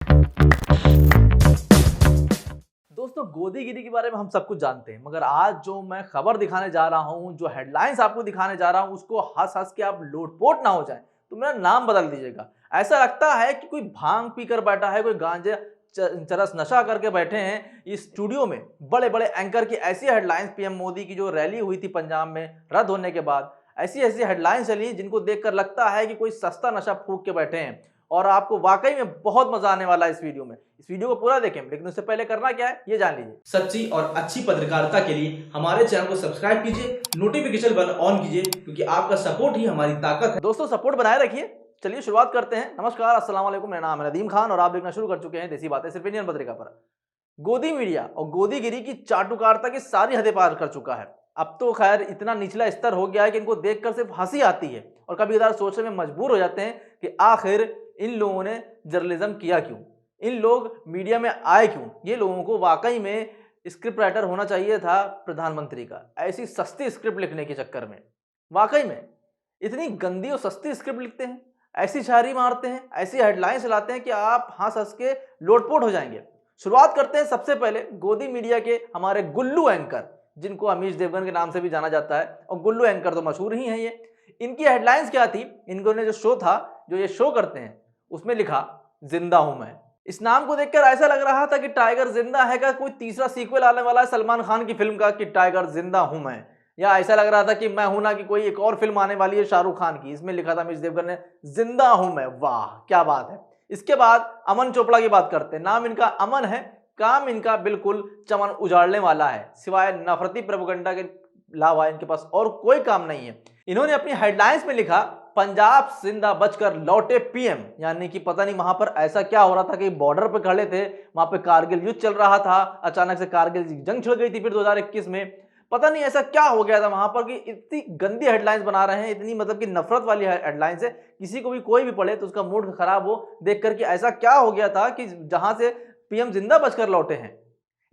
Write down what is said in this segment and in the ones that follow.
दोस्तों, गोदीगिरी के बारे में हम सब कुछ जानते हैं, मगर आज जो मैं खबर दिखाने जा रहा हूं, जो हेडलाइंस आपको दिखाने जा रहा हूं, उसको हंस हंस के आप लोटपोट ना हो जाए तो मेरा नाम बदल दीजिएगा। ऐसा लगता है कि कोई भांग पीकर बैठा है, कोई गांजे चरस नशा करके बैठे हैं इस स्टूडियो में। बड़े बड़े एंकर की ऐसी हेडलाइंस, पीएम मोदी की जो रैली हुई थी पंजाब में रद्द होने के बाद, ऐसी ऐसी हेडलाइंस चली जिनको देखकर लगता है कि कोई सस्ता नशा फूंक के बैठे हैं। और आपको वाकई में बहुत मजा आने वाला है इस वीडियो में। इस वीडियो को पूरा देखें, लेकिन उससे पहले करना क्या है ये जान लीजिए। सच्ची और अच्छी पत्रकारिता के लिए हमारे चैनल को सब्सक्राइब कीजिए, नोटिफिकेशन बेल ऑन कीजिए, क्योंकि आपका सपोर्ट ही हमारी ताकत है। दोस्तों, सपोर्ट बनाए रखिए। चलिए शुरुआत करते हैं। नमस्कार, अस्सलाम वालेकुम। मेरा नाम है नदीम खान और आप देखना शुरू कर चुके हैं देसी बातें सिर्फ इंडियन पत्रिका पर। गोदी मीडिया और गोदीगिरी की चाटुकारिता की सारी हदें पार कर चुका है। अब तो खैर इतना निचला स्तर हो गया है कि इनको देखकर सिर्फ हंसी आती है और कभी कभार सोचने में मजबूर हो जाते हैं कि आखिर इन लोगों ने जर्नलिज्म किया क्यों, इन लोग मीडिया में आए क्यों। ये लोगों को वाकई में स्क्रिप्ट राइटर होना चाहिए था प्रधानमंत्री का, ऐसी सस्ती स्क्रिप्ट लिखने के चक्कर में। वाकई में इतनी गंदी और सस्ती स्क्रिप्ट लिखते हैं, ऐसी शायरी मारते हैं, ऐसी हेडलाइंस चलाते हैं कि आप हंस हंस के लोटपोट हो जाएंगे। शुरुआत करते हैं सबसे पहले गोदी मीडिया के हमारे गुल्लू एंकर, जिनको अमीश देवगन के नाम से भी जाना जाता है, और गुल्लू एंकर तो मशहूर ही है ये। इनकी हेडलाइंस क्या थी? इनको ने जो शो था, जो ये शो करते हैं, उसमें लिखा जिंदा हूं मैं। इस नाम को देखकर ऐसा लग रहा था कि टाइगर जिंदा है का कोई तीसरा सीक्वल आने वाला है सलमान खान की फिल्म का, कि टाइगर जिंदा हूं मैं। या ऐसा लग रहा था कि मैं हूं ना की कोई एक और फिल्म आने वाली है शाहरुख खान की, इसमें लिखा था अमीश देवगन ने जिंदा हूं मैं। वाह क्या बात है। इसके बाद अमन चोपड़ा की बात करते हैं। नाम इनका अमन है, काम इनका बिल्कुल चमन उजाड़ने वाला है। सिवाय नफरती प्रोपेगेंडा के अलावा इनके पास और कोई काम नहीं है। इन्होंने अपनी हेडलाइंस में लिखा पंजाब जिंदा बचकर लौटे पीएम, यानी कि पता नहीं वहां पर ऐसा क्या हो रहा था कि बॉर्डर पे खड़े थे, वहां पे कारगिल युद्ध चल रहा था, अचानक से कारगिल जंग छिड़ गई थी फिर 2021 में। पता नहीं ऐसा क्या हो गया था वहां पर कि इतनी गंदी हेडलाइंस बना रहे हैं, इतनी मतलब कि नफरत वाली हेडलाइंस है। किसी को भी कोई भी पढ़े तो उसका मूड खराब हो देख करके, ऐसा क्या हो गया था कि जहां से पीएम जिंदा बचकर लौटे हैं।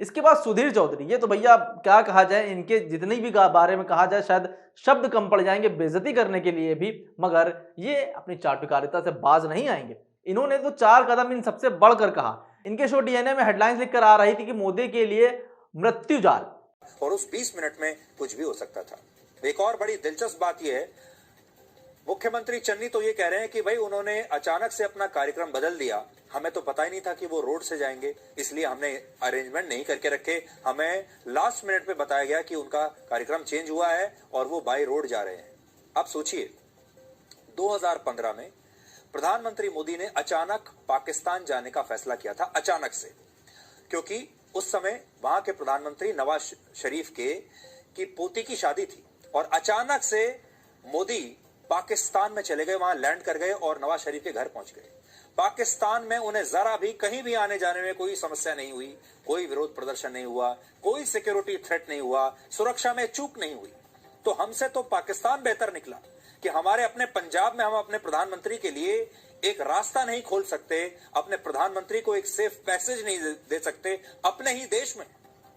इसके बाद सुधीर चौधरी, ये तो भैया क्या कहा जाए, इनके जितनी भी बारे में कहा जाए शायद शब्द कम पड़ जाएंगे बेइज्जती करने के लिए भी, मगर ये अपनी चाटुकारिता से बाज नहीं आएंगे। इन्होंने तो 4 कदम इन सबसे बढ़कर कहा। इनके शो डीएनए में हेडलाइंस लिखकर आ रही थी कि मोदी के लिए मृत्यु जाल, और उस 20 मिनट में कुछ भी हो सकता था। एक और बड़ी दिलचस्प बात यह है, मुख्यमंत्री चन्नी तो ये कह रहे हैं कि भाई उन्होंने अचानक से अपना कार्यक्रम बदल दिया, हमें तो पता ही नहीं था कि वो रोड से जाएंगे, इसलिए हमने अरेंजमेंट नहीं करके रखे, हमें लास्ट मिनट पे बताया गया कि उनका कार्यक्रम चेंज हुआ है और वो बाय रोड जा रहे हैं। अब सोचिए, 2015 में प्रधानमंत्री मोदी ने अचानक पाकिस्तान जाने का फैसला किया था, अचानक से, क्योंकि उस समय वहां के प्रधानमंत्री नवाज शरीफ की पोती की शादी थी, और अचानक से मोदी पाकिस्तान में चले गए, वहां लैंड कर गए और नवाज शरीफ के घर पहुंच गए। पाकिस्तान में उन्हें जरा भी कहीं भी आने जाने में कोई समस्या नहीं हुई, कोई विरोध प्रदर्शन नहीं हुआ, कोई सिक्योरिटी थ्रेट नहीं हुआ, सुरक्षा में चूक नहीं हुई। तो हमसे तो पाकिस्तान बेहतर निकला कि हमारे अपने पंजाब में हम अपने प्रधानमंत्री के लिए एक रास्ता नहीं खोल सकते, अपने प्रधानमंत्री को एक सेफ पैसेज नहीं दे सकते अपने ही देश में।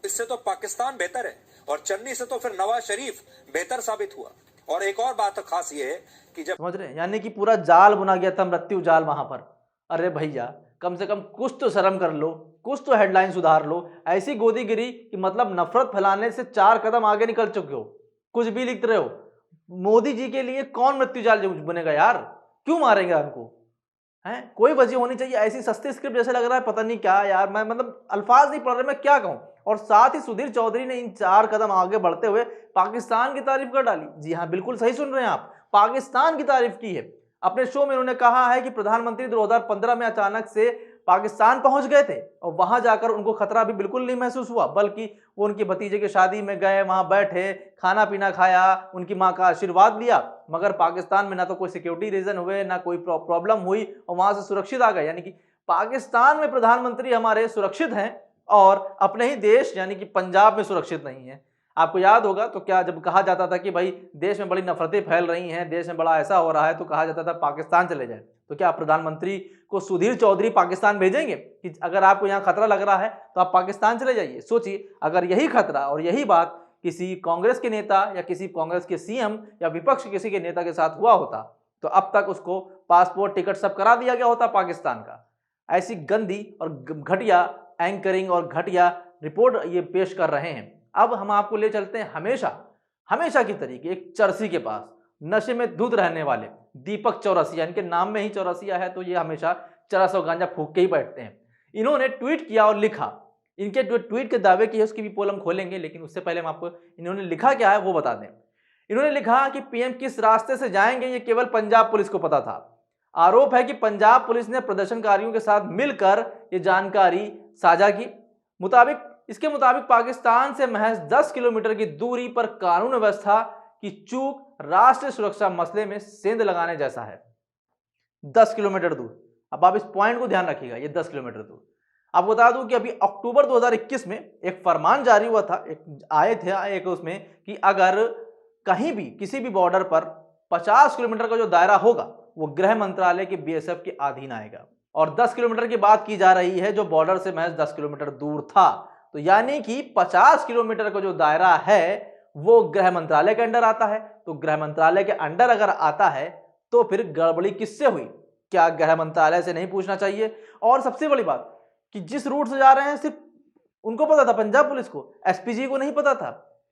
इससे तो पाकिस्तान बेहतर है, और चन्नी से तो फिर नवाज शरीफ बेहतर साबित हुआ। और एक और बात खास ये है कि जब, समझ रहे हैं, यानी कि पूरा जाल बुना गया था, मृत्यु जाल वहां पर। अरे भैया कम से कम कुछ तो शर्म कर लो, कुछ तो हेडलाइन सुधार लो। ऐसी गोदीगिरी कि मतलब नफरत फैलाने से 4 कदम आगे निकल चुके हो, कुछ भी लिख रहे हो। मोदी जी के लिए कौन मृत्यु जाल बनेगा यार? क्यों मारेंगे उनको? हैं, कोई वजह होनी चाहिए। ऐसी सस्ती स्क्रिप्ट जैसे लग रहा है पता नहीं क्या यार, मैं मतलब अल्फाज नहीं पढ़ रहे, मैं क्या कहूं। और साथ ही सुधीर चौधरी ने इन 4 कदम आगे बढ़ते हुए पाकिस्तान की तारीफ कर डाली। जी हां, बिल्कुल सही सुन रहे हैं आप, पाकिस्तान की तारीफ की है। अपने शो में उन्होंने कहा है कि प्रधानमंत्री 2015 में अचानक से पाकिस्तान पहुंच गए थे और वहां जाकर उनको खतरा भी बिल्कुल नहीं महसूस हुआ, बल्कि वो उनके भतीजे की शादी में गए, वहां बैठे, खाना पीना खाया, उनकी मां का आशीर्वाद लिया। मगर पाकिस्तान में ना तो कोई सिक्योरिटी रीजन हुए, ना कोई प्रॉब्लम हुई, और वहां से सुरक्षित आ गए। यानी कि पाकिस्तान में प्रधानमंत्री हमारे सुरक्षित हैं और अपने ही देश यानी कि पंजाब में सुरक्षित नहीं है। आपको याद होगा तो क्या, जब कहा जाता था कि भाई देश में बड़ी नफरतें फैल रही हैं, देश में बड़ा ऐसा हो रहा है, तो कहा जाता था पाकिस्तान चले जाए। तो क्या प्रधानमंत्री को सुधीर चौधरी पाकिस्तान भेजेंगे कि अगर आपको यहाँ खतरा लग रहा है तो आप पाकिस्तान चले जाइए? सोचिए, अगर यही खतरा और यही बात किसी कांग्रेस के नेता या किसी कांग्रेस के सीएम या विपक्ष किसी के नेता के साथ हुआ होता तो अब तक उसको पासपोर्ट टिकट सब करा दिया गया होता पाकिस्तान का। ऐसी गंदी और घटिया एंकरिंग और घटिया रिपोर्ट ये पेश कर रहे हैं। अब हम आपको ले चलते हैं हमेशा की तरीके एक चरसी के पास, नशे में धुत रहने वाले दीपक चौरसिया। इनके नाम में ही चौरसिया है, तो ये हमेशा चरस और गांजा फूक के ही बैठते हैं। इन्होंने ट्वीट किया और लिखा, इनके जो ट्वीट के दावे की है उसकी भी पोल हम खोलेंगे, लेकिन उससे पहले हम आपको इन्होंने लिखा क्या है वो बता दें। इन्होंने लिखा कि पीएम किस रास्ते से जाएंगे ये केवल पंजाब पुलिस को पता था। आरोप है कि पंजाब पुलिस ने प्रदर्शनकारियों के साथ मिलकर ये जानकारी साझा की। इसके मुताबिक पाकिस्तान से महज 10 किलोमीटर की दूरी पर कानून व्यवस्था की चूक राष्ट्रीय सुरक्षा मसले में सेंध लगाने जैसा है। 10 किलोमीटर दूर। अब आप इस पॉइंट को ध्यान रखिएगा, ये 10 किलोमीटर दूर। आपको बता दूं कि अभी अक्टूबर 2021 में एक फरमान जारी हुआ था, एक उसमें कि अगर कहीं भी किसी भी बॉर्डर पर 50 किलोमीटर का जो दायरा होगा वो गृह मंत्रालय के बीएसएफ के अधीन आएगा। और 10 किलोमीटर की बात की जा रही है जो बॉर्डर से महज 10 किलोमीटर दूर था। तो यानी कि 50 किलोमीटर का जो दायरा है वो गृह मंत्रालय के अंडर आता है। तो गृह मंत्रालय के अंडर अगर आता है तो फिर गड़बड़ी किससे हुई? क्या गृह मंत्रालय से नहीं पूछना चाहिए? और सबसे बड़ी बात कि जिस रूट से जा रहे हैं सिर्फ उनको पता था, पंजाब पुलिस को, एसपीजी को नहीं पता था,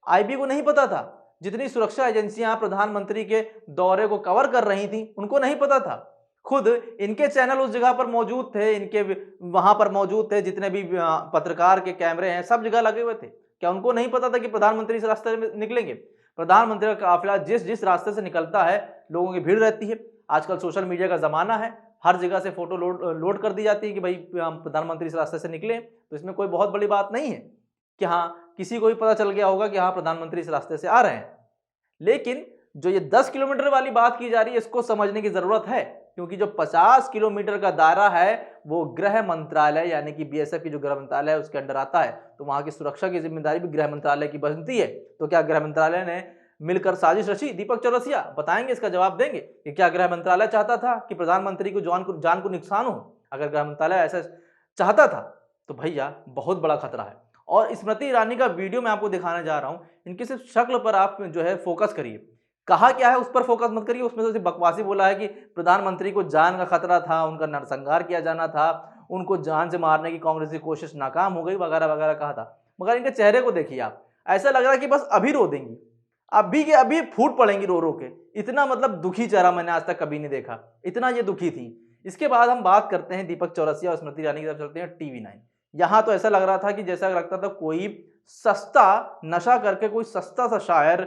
आईबी को नहीं पता था। जितनी सुरक्षा एजेंसियां प्रधानमंत्री के दौरे को कवर कर रही थी उनको नहीं पता था। खुद इनके चैनल उस जगह पर मौजूद थे, इनके वहां पर मौजूद थे, जितने भी पत्रकार के कैमरे हैं सब जगह लगे हुए थे। क्या उनको नहीं पता था कि प्रधानमंत्री इस रास्ते में निकलेंगे? प्रधानमंत्री का काफिला जिस रास्ते से निकलता है लोगों की भीड़ रहती है। आजकल सोशल मीडिया का जमाना है, हर जगह से फोटो लोड कर दी जाती है कि भाई प्रधानमंत्री इस रास्ते से निकले। तो इसमें कोई बहुत बड़ी बात नहीं है कि हाँ किसी को भी पता चल गया होगा कि हाँ प्रधानमंत्री इस रास्ते से आ रहे हैं। लेकिन जो ये 10 किलोमीटर वाली बात की जा रही है इसको समझने की जरूरत है, क्योंकि जो 50 किलोमीटर का दायरा है वो गृह मंत्रालय यानी कि बीएसएफ की जो गृह मंत्रालय है उसके अंडर आता है। तो वहां की सुरक्षा की जिम्मेदारी भी गृह मंत्रालय की बनती है। तो क्या गृह मंत्रालय ने मिलकर साजिश रची? दीपक चौरसिया बताएंगे, इसका जवाब देंगे कि क्या गृह मंत्रालय चाहता था कि प्रधानमंत्री को जान को नुकसान हो? अगर गृह मंत्रालय ऐसा चाहता था तो भैया बहुत बड़ा खतरा है। और स्मृति ईरानी का वीडियो मैं आपको दिखाने जा रहा हूं, इनकी सिर्फ शक्ल पर आप जो है फोकस करिए। कहा क्या है उस पर फोकस मत करिए। उसमें तो सिर्फ बकवासी बोला है कि प्रधानमंत्री को जान का खतरा था, उनका नरसंहार किया जाना था, उनको जान से मारने की कांग्रेस की कोशिश नाकाम हो गई वगैरह वगैरह कहा था। मगर इनके चेहरे को देखिए आप, ऐसा लग रहा है कि बस अभी रो देंगी, अभी के अभी फूट पड़ेंगी रो रो के। इतना मतलब दुखी चेहरा मैंने आज तक कभी नहीं देखा, इतना ये दुखी थी। इसके बाद हम बात करते हैं दीपक चौरसिया और स्मृति ईरानी की तरफ चलते हैं TV9। यहां तो ऐसा लग रहा था कि जैसा लगता था कोई सस्ता नशा करके कोई सस्ता सा शायर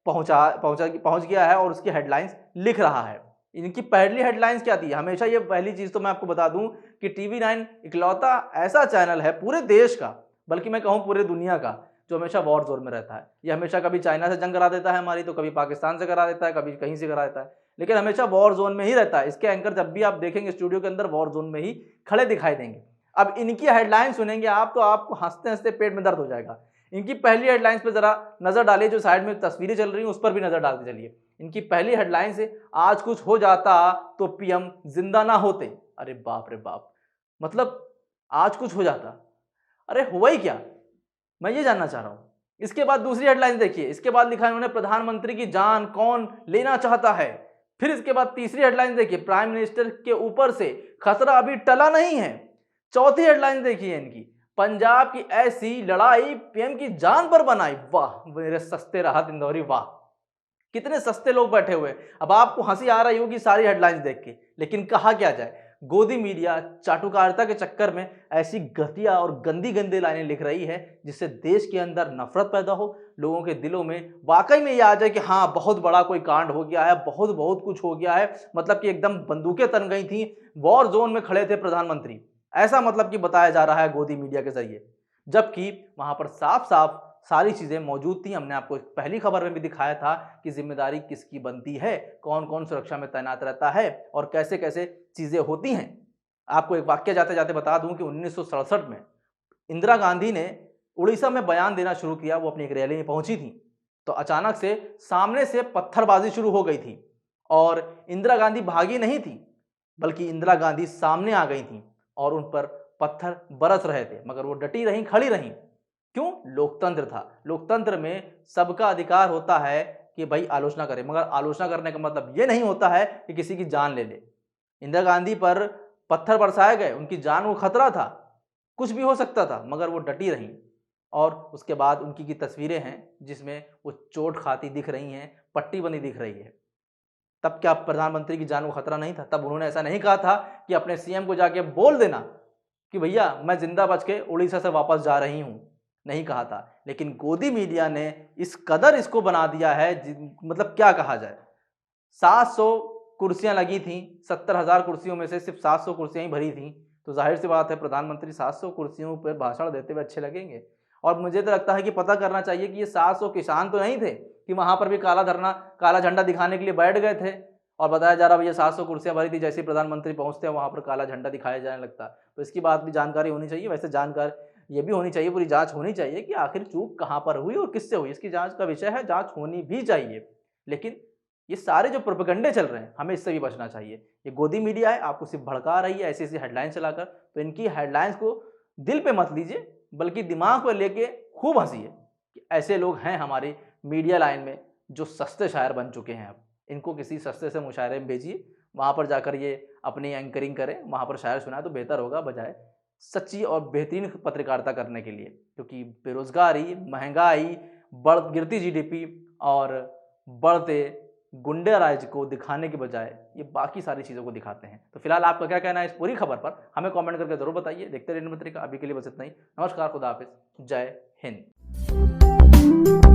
पहुंच गया है और उसकी हेडलाइंस लिख रहा है। इनकी पहली हेडलाइंस क्या थी? हमेशा ये पहली चीज तो मैं आपको बता दूं कि TV9 इकलौता ऐसा चैनल है पूरे देश का, बल्कि मैं कहूं पूरे दुनिया का, जो हमेशा वॉर जोन में रहता है। ये हमेशा कभी चाइना से जंग करा देता है हमारी, तो कभी पाकिस्तान से करा देता है, कभी कहीं से करा देता है, लेकिन हमेशा वॉर जोन में ही रहता है। इसके एंकर जब भी आप देखेंगे स्टूडियो के अंदर वॉर जोन में ही खड़े दिखाई देंगे। अब इनकी हेडलाइन सुनेंगे आप तो आपको हंसते हंसते पेट में दर्द हो जाएगा। इनकी पहली हेडलाइंस पे जरा नजर डालिए, जो साइड में तस्वीरें चल रही हैं उस पर भी नजर डालते चलिए। इनकी पहली हेडलाइन से आज कुछ हो जाता तो पीएम जिंदा ना होते। अरे बाप रे बाप, मतलब आज कुछ हो जाता, अरे हुआ ही क्या, मैं ये जानना चाह रहा हूं। इसके बाद दूसरी हेडलाइन देखिए, इसके बाद लिखा है उन्होंने प्रधानमंत्री की जान कौन लेना चाहता है। फिर इसके बाद तीसरी हेडलाइन देखिए, प्राइम मिनिस्टर के ऊपर से खतरा अभी टला नहीं है। चौथी हेडलाइन देखिए इनकी, पंजाब की ऐसी लड़ाई पीएम की जान पर बनाई। वाह मेरे सस्ते राहत इंदौरी, वाह कितने सस्ते लोग बैठे हुए। अब आपको हंसी आ रही होगी सारी हेडलाइंस देख के, लेकिन कहा क्या जाए, गोदी मीडिया चाटुकारिता के चक्कर में ऐसी घटिया और गंदी गंदी लाइनें लिख रही है जिससे देश के अंदर नफरत पैदा हो, लोगों के दिलों में वाकई में ये आ जाए कि हाँ बहुत बड़ा कोई कांड हो गया है, बहुत कुछ हो गया है। मतलब कि एकदम बंदूकें तन गई थी, वॉर जोन में खड़े थे प्रधानमंत्री, ऐसा मतलब कि बताया जा रहा है गोदी मीडिया के जरिए। जबकि वहां पर साफ साफ सारी चीजें मौजूद थी। हमने आपको पहली खबर में भी दिखाया था कि जिम्मेदारी किसकी बनती है, कौन कौन सुरक्षा में तैनात रहता है और कैसे कैसे चीजें होती हैं। आपको एक वाक्य जाते जाते बता दूं कि 1967 में इंदिरा गांधी ने उड़ीसा में बयान देना शुरू किया। वो अपनी एक रैली में पहुंची थी तो अचानक से सामने से पत्थरबाजी शुरू हो गई थी और इंदिरा गांधी भागी नहीं थी, बल्कि इंदिरा गांधी सामने आ गई थी और उन पर पत्थर बरस रहे थे, मगर वो डटी रहीं, खड़ी रहीं। क्यों? लोकतंत्र था। लोकतंत्र में सबका अधिकार होता है कि भाई आलोचना करे, मगर आलोचना करने का मतलब ये नहीं होता है कि किसी की जान ले ले। इंदिरा गांधी पर पत्थर बरसाए गए, उनकी जान को खतरा था, कुछ भी हो सकता था, मगर वो डटी रहीं। और उसके बाद उनकी की तस्वीरें हैं जिसमें वो चोट खाती दिख रही हैं, पट्टी बनी दिख रही है। तब क्या प्रधानमंत्री की जान को खतरा नहीं था? तब उन्होंने ऐसा नहीं कहा था कि अपने सीएम को जाके बोल देना कि भैया मैं जिंदा बच के उड़ीसा से वापस जा रही हूं? नहीं कहा था। लेकिन गोदी मीडिया ने इस कदर इसको बना दिया है, मतलब क्या कहा जाए। 700 कुर्सियां लगी थी, 70,000 कुर्सियों में से सिर्फ 700 कुर्सियां ही भरी थी। तो जाहिर सी बात है प्रधानमंत्री 700 कुर्सियों पर भाषण देते हुए अच्छे लगेंगे। और मुझे तो लगता है कि पता करना चाहिए कि ये 700 किसान तो नहीं थे कि वहां पर भी काला झंडा दिखाने के लिए बैठ गए थे और बताया जा रहा भैया 700 कुर्सियां भरी थी, जैसे ही प्रधानमंत्री पहुंचते हैं वहां पर काला झंडा दिखाया जाने लगता। तो इसकी बात भी जानकारी होनी चाहिए। वैसे जानकारी ये भी होनी चाहिए, पूरी जांच होनी चाहिए कि आखिर चूक कहां पर हुई और किससे हुई। इसकी जांच का विषय है, जांच होनी भी चाहिए। लेकिन ये सारे जो प्रोपेगेंडे चल रहे हैं, हमें इससे भी बचना चाहिए। ये गोदी मीडिया है, आपको सिर्फ भड़का रही है ऐसी ऐसी हेडलाइन चलाकर। तो इनकी हेडलाइंस को दिल पे मत लीजिए, बल्कि दिमाग पर लेके खूब हंसिए कि ऐसे लोग हैं हमारी मीडिया लाइन में जो सस्ते शायर बन चुके हैं। अब इनको किसी सस्ते से मुशायरे में भेजिए, वहाँ पर जाकर ये अपनी एंकरिंग करें, वहाँ पर शायर सुनाए तो बेहतर होगा, बजाय सच्ची और बेहतरीन पत्रकारिता करने के लिए। क्योंकि बेरोजगारी, महंगाई, गिरती जीडीपी और बढ़ते गुंडे राज को दिखाने के बजाय ये बाकी सारी चीज़ों को दिखाते हैं। तो फिलहाल आपका क्या कहना है इस पूरी खबर पर, हमें कमेंट करके जरूर बताइए। देखते रहिए पत्रिका। अभी के लिए बस इतना ही। नमस्कार, खुदा हाफिज, जय हिंद।